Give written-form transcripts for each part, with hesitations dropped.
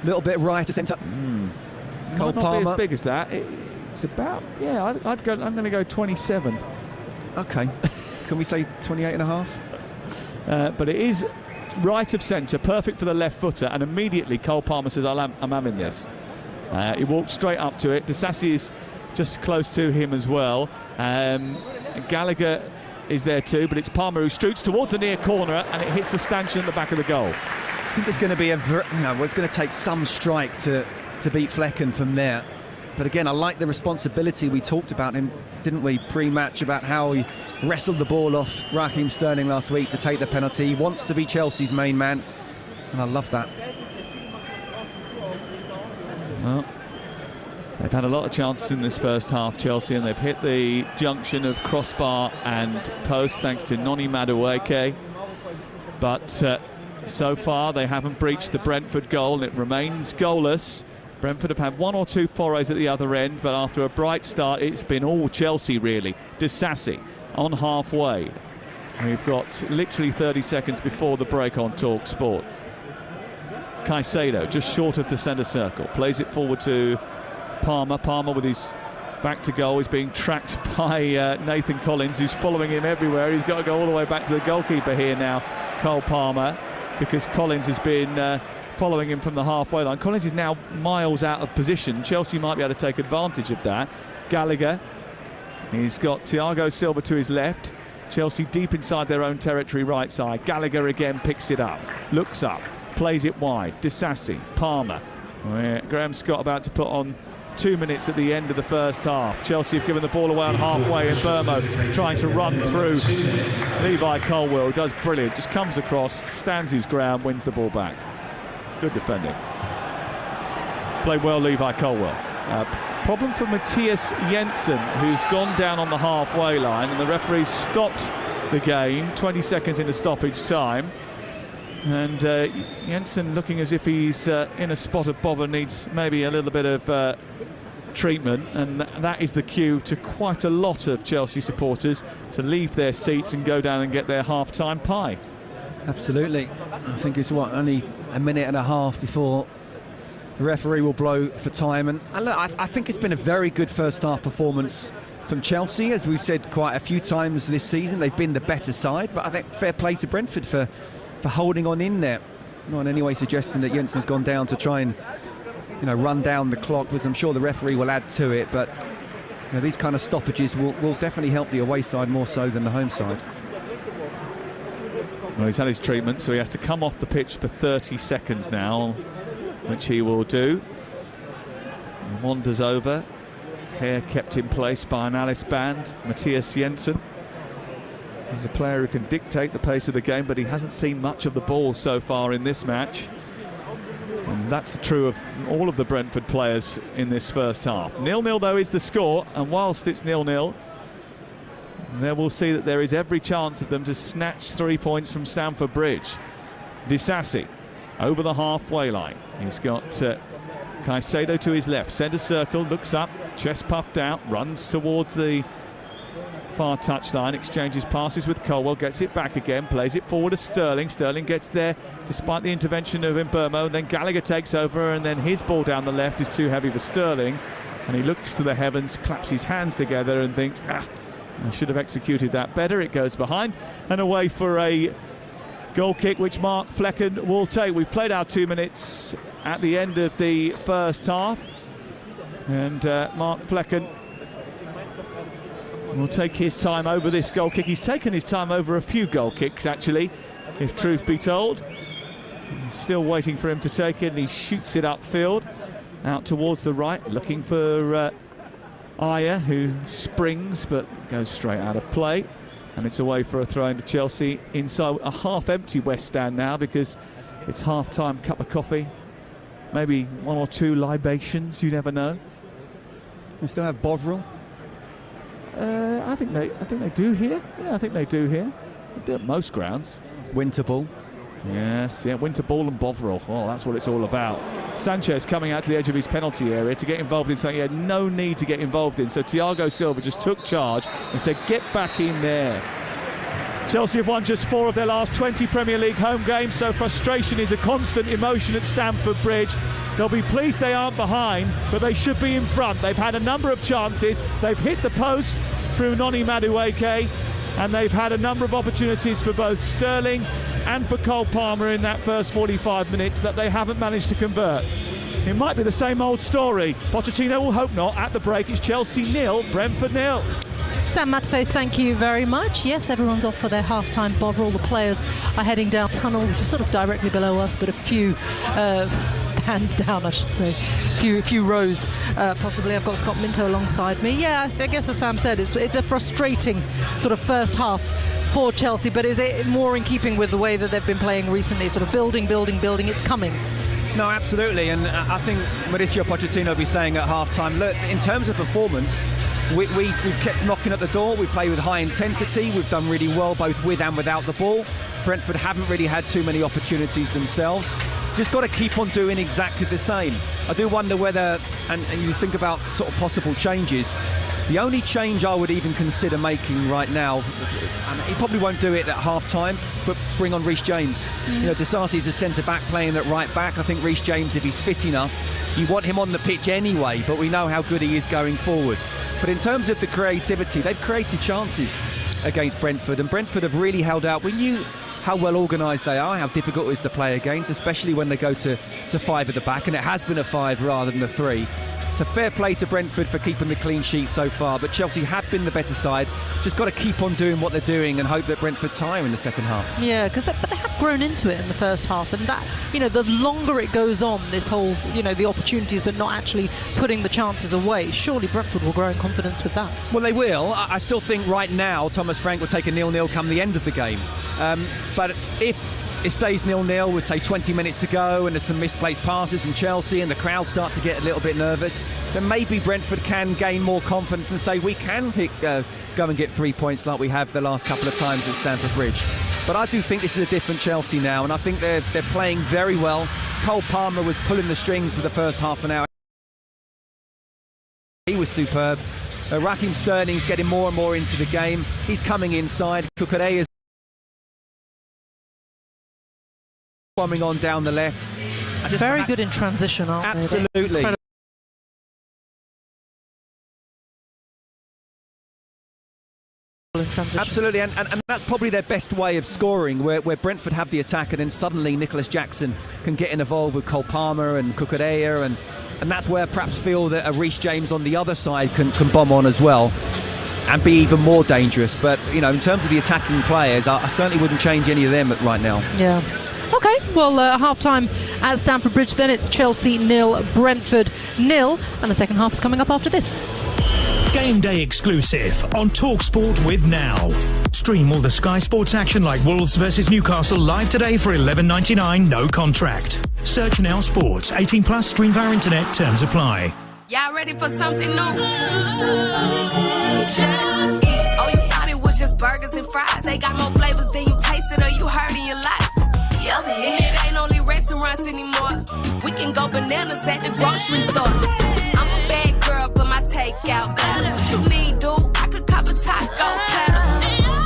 little bit right to centre. Might not be as big as that. It's about, yeah, I'm going to go 27. Okay. Can we say 28 and a half? But it is right of centre, perfect for the left footer, and immediately Cole Palmer says, I'm having this. He walked straight up to it. Disassi is just close to him as well. Gallagher is there too, but it's Palmer who shoots towards the near corner, and it hits the stanchion at the back of the goal. I think it's going to be it's going to take some strike to beat Flecken from there. But again, I like the responsibility. We talked about him, didn't we, pre-match, about how he wrestled the ball off Raheem Sterling last week to take the penalty. He wants to be Chelsea's main man, and I love that. Well, they've had a lot of chances in this first half, Chelsea, and they've hit the junction of crossbar and post thanks to Noni Madueke. But so far they haven't breached the Brentford goal, and it remains goalless. Brentford have had one or two forays at the other end, but after a bright start, it's been all Chelsea, really. Disassi on halfway. We've got literally 30 seconds before the break on Talk Sport. Caicedo just short of the centre circle, plays it forward to Palmer. Palmer with his back to goal is being tracked by Nathan Collins, who's following him everywhere. He's got to go all the way back to the goalkeeper here now, Cole Palmer, because Collins has been following him from the halfway line. Collins is now miles out of position. Chelsea might be able to take advantage of that. Gallagher, he's got Thiago Silva to his left. Chelsea deep inside their own territory, right side. Gallagher again picks it up, looks up, plays it wide. Disassi, Palmer. Graham Scott about to put on 2 minutes at the end of the first half. Chelsea have given the ball away on halfway, and Burmo trying to run through Levi Colwill. Does brilliant, just comes across, stands his ground, wins the ball back. Good defending. Played well, Levi Colwill. Problem for Matthias Jensen, who's gone down on the halfway line, and the referee stopped the game 20 seconds into stoppage time. And Jensen looking as if he's in a spot of bother, needs maybe a little bit of treatment, and that is the cue to quite a lot of Chelsea supporters to leave their seats and go down and get their half-time pie. Absolutely. I think it's only a minute and a half before the referee will blow for time. And look, I think it's been a very good first half performance from Chelsea. As we've said quite a few times this season, they've been the better side, but I think fair play to Brentford for holding on in there. Not in any way suggesting that Jensen's gone down to try and run down the clock, because I'm sure the referee will add to it, but these kind of stoppages will definitely help the away side more so than the home side. Well, he's had his treatment, so he has to come off the pitch for 30 seconds now, which he will do. He wanders over, hair kept in place by an Alice band. Matthias Jensen. He's a player who can dictate the pace of the game, but he hasn't seen much of the ball so far in this match. And that's true of all of the Brentford players in this first half. 0-0 though is the score, and whilst it's 0-0, there we'll see that there is every chance of them to snatch 3 points from Stamford Bridge. Disassi over the halfway line. He's got Caicedo to his left, centre circle, looks up, chest puffed out, runs towards the far touchline, exchanges passes with Colwell, gets it back again, plays it forward to Sterling. Sterling gets there despite the intervention of Mbeumo, then Gallagher takes over, and then his ball down the left is too heavy for Sterling, and he looks to the heavens, claps his hands together and thinks, I should have executed that better. It goes behind and away for a goal kick, which Mark Flecken will take. We've played our 2 minutes at the end of the first half, and Mark Flecken will take his time over this goal kick. He's taken his time over a few goal kicks, actually, if truth be told. He's still waiting for him to take it, and he shoots it upfield, out towards the right, looking for Ayer, who springs but goes straight out of play, and it's away for a throw into Chelsea inside a half-empty West Stand now, because it's half-time. Cup of coffee, maybe one or two libations, you never know. We still have Bovril. I think they do here. Yeah, I think they do here. They do at most grounds. Winterball. Yes, yeah, Winterball and Bovril. Oh, that's what it's all about. Sanchez coming out to the edge of his penalty area to get involved in something he had no need to get involved in. So Thiago Silva just took charge and said, get back in there. Chelsea have won just 4 of their last 20 Premier League home games, so frustration is a constant emotion at Stamford Bridge. They'll be pleased they aren't behind, but they should be in front. They've had a number of chances. They've hit the post through Noni Madueke, and they've had a number of opportunities for both Sterling and for Cole Palmer in that first 45 minutes that they haven't managed to convert. It might be the same old story. Pochettino will hope not. At the break, it's Chelsea 0, Brentford 0. Sam Matterface, thank you very much. Yes, everyone's off for their half-time bother. All the players are heading down tunnel, which is sort of directly below us, but a few stands down, I should say. A few rows, possibly. I've got Scott Minto alongside me. Yeah, I guess as Sam said, it's a frustrating sort of first half for Chelsea, but is it more in keeping with the way that they've been playing recently, sort of building, it's coming? No, absolutely, and I think Mauricio Pochettino will be saying at half-time, look, in terms of performance, we've kept knocking at the door. We play with high intensity. We've done really well both with and without the ball. Brentford haven't really had too many opportunities themselves. Just got to keep on doing exactly the same. I do wonder whether, and you think about sort of possible changes, the only change I would even consider making right now, and he probably won't do it at half-time, but bring on Reece James. You know, Disasi's a centre-back playing at right-back. I think Reece James, if he's fit enough, you want him on the pitch anyway, but we know how good he is going forward. But in terms of the creativity, they've created chances against Brentford, and Brentford have really held out. We knew how well organised they are, how difficult it is to play against, especially when they go to 5 at the back, and it has been a 5 rather than a 3. So fair play to Brentford for keeping the clean sheet so far, but Chelsea have been the better side. Just got to keep on doing what they're doing and hope that Brentford tire in the second half. Yeah, but they have grown into it in the first half, and that, you know, the longer it goes on, this whole, you know, the opportunities but not actually putting the chances away, surely Brentford will grow in confidence with that. Well, they will. I still think right now Thomas Frank will take a 0-0 come the end of the game. But if it stays 0-0 with, say, 20 minutes to go and there's some misplaced passes from Chelsea and the crowd start to get a little bit nervous, then maybe Brentford can gain more confidence and say we can go and get 3 points like we have the last couple of times at Stamford Bridge. But I do think this is a different Chelsea now, and I think they're playing very well. Cole Palmer was pulling the strings for the first half an hour. He was superb. Raheem Sterling's getting more and more into the game. He's coming inside. Cucurella is bombing on down the left. Very good in transition, aren't they? Absolutely. Absolutely, and that's probably their best way of scoring, where Brentford have the attack and then suddenly Nicholas Jackson can get involved with Cole Palmer and Cucurella, and that's where perhaps feel that a Reece James on the other side can bomb on as well and be even more dangerous. But, you know, in terms of the attacking players, I certainly wouldn't change any of them right now. Yeah. OK, well, half-time at Stamford Bridge then. It's Chelsea 0, Brentford 0, and the second half is coming up after this. Game day exclusive on TalkSport with Now. Stream all the Sky Sports action like Wolves versus Newcastle live today for $11.99, no contract. Search Now Sports, 18 plus, stream via internet, terms apply. Y'all ready for something new? Just eat. Oh, you thought it was just burgers and fries. They got more flavors than you tasted or you heard in your life. Yummy. And it ain't only restaurants anymore. We can go bananas at the grocery store. I'm a bad girl, but my takeout better. What you need, dude? I could cop a taco platter.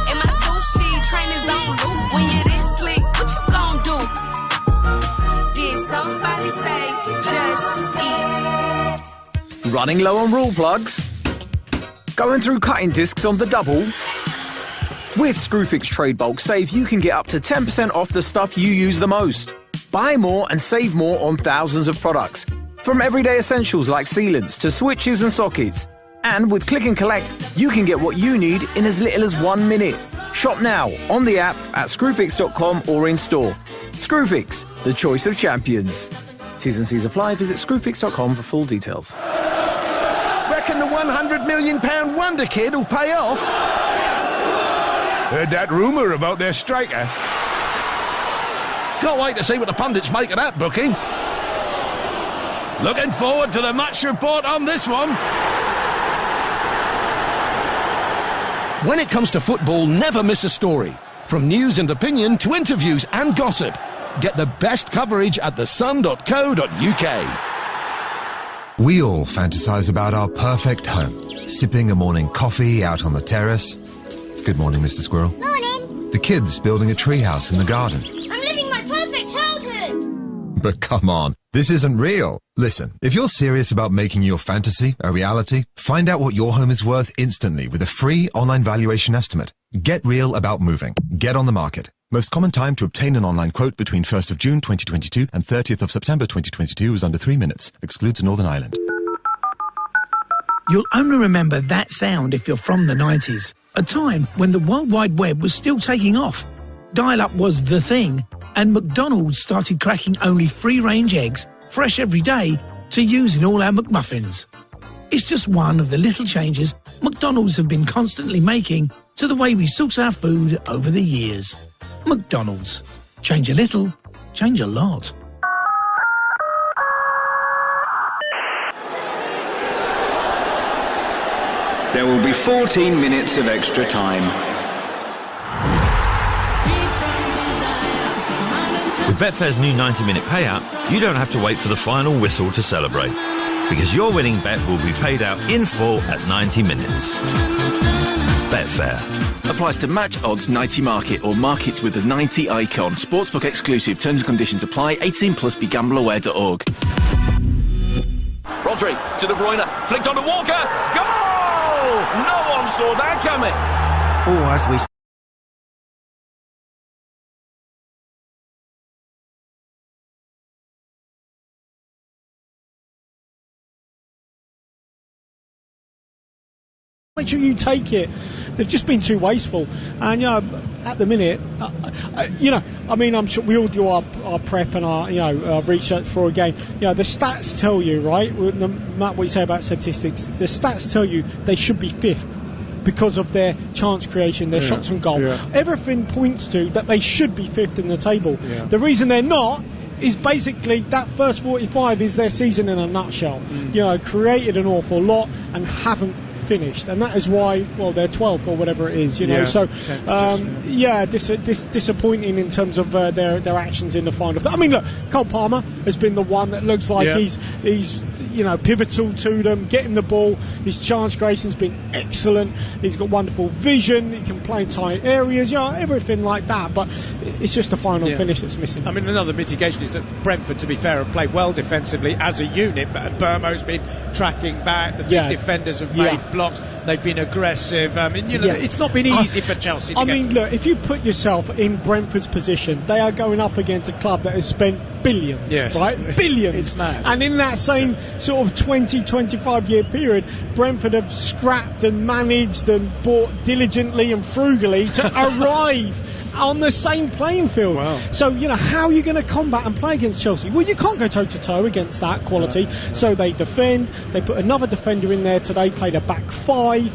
And my sushi train is on loop. When you're this slick, what you gon' do? Did somebody say just eat? Running low on rule plugs? Going through cutting discs on the double? With Screwfix Trade Bulk Save, you can get up to 10% off the stuff you use the most. Buy more and save more on thousands of products. From everyday essentials like sealants to switches and sockets. And with Click and Collect, you can get what you need in as little as 1 minute. Shop now on the app at screwfix.com or in store. Screwfix, the choice of champions. T's and C's apply. Visit screwfix.com for full details. Reckon the £100 million wonder kid will pay off? Heard that rumour about their striker. Can't wait to see what the pundits make of that booking. Looking forward to the match report on this one. When it comes to football, never miss a story. From news and opinion to interviews and gossip. Get the best coverage at thesun.co.uk. We all fantasize about our perfect home, sipping a morning coffee out on the terrace. Good morning, Mr. Squirrel. Morning. The kids building a treehouse in the garden. I'm living my perfect childhood! But come on, this isn't real. Listen, if you're serious about making your fantasy a reality, find out what your home is worth instantly with a free online valuation estimate. Get real about moving. Get on the market. Most common time to obtain an online quote between 1st of June 2022 and 30th of September 2022 is under 3 minutes. Excludes Northern Ireland. You'll only remember that sound if you're from the 90s, a time when the World Wide Web was still taking off. Dial-up was the thing, and McDonald's started cracking only free-range eggs, fresh every day, to use in all our McMuffins. It's just one of the little changes McDonald's have been constantly making to the way we source our food over the years. McDonald's. Change a little, change a lot. There will be 14 minutes of extra time. With Betfair's new 90-minute payout, you don't have to wait for the final whistle to celebrate, because your winning bet will be paid out in full at 90 minutes. Betfair. Applies to match odds 90 market or markets with the 90 icon. Sportsbook exclusive. Terms and conditions apply. 18 plus. BeGambleAware.org. Rodri to De Bruyne. Flicked onto Walker. Goal! No one saw that coming. Oh, as we make sure you take it. They've just been too wasteful, and at the minute, I'm sure we all do our prep and our research for a game. The stats tell you, right? No matter what you say about statistics, the stats tell you they should be fifth because of their chance creation, their shots on goal. Everything points to that they should be fifth in the table. The reason they're not is basically that first 45 is their season in a nutshell. Created an awful lot and haven't finished, and that is why they're 12th or whatever it is. Disappointing in terms of their actions in the final. I mean, look, Cole Palmer has been the one that looks like he's pivotal to them, getting the ball. His chance creation's been excellent. He's got wonderful vision. He can play in tight areas, everything like that. But it's just the final finish that's missing. I mean, another mitigation is that Brentford, to be fair, have played well defensively as a unit, but Burmo's been tracking back. The big defenders have made blocks. They've been aggressive. It's not been easy for Chelsea. Look, if you put yourself in Brentford's position, they are going up against a club that has spent billions, right? Billions. It's mad. And in that same sort of 20-25 year period, Brentford have scrapped and managed and bought diligently and frugally to arrive on the same playing field. Wow. So, how are you going to combat and play against Chelsea? Well, you can't go toe-to-toe against that quality. So they defend. They put another defender in there today, played a back five.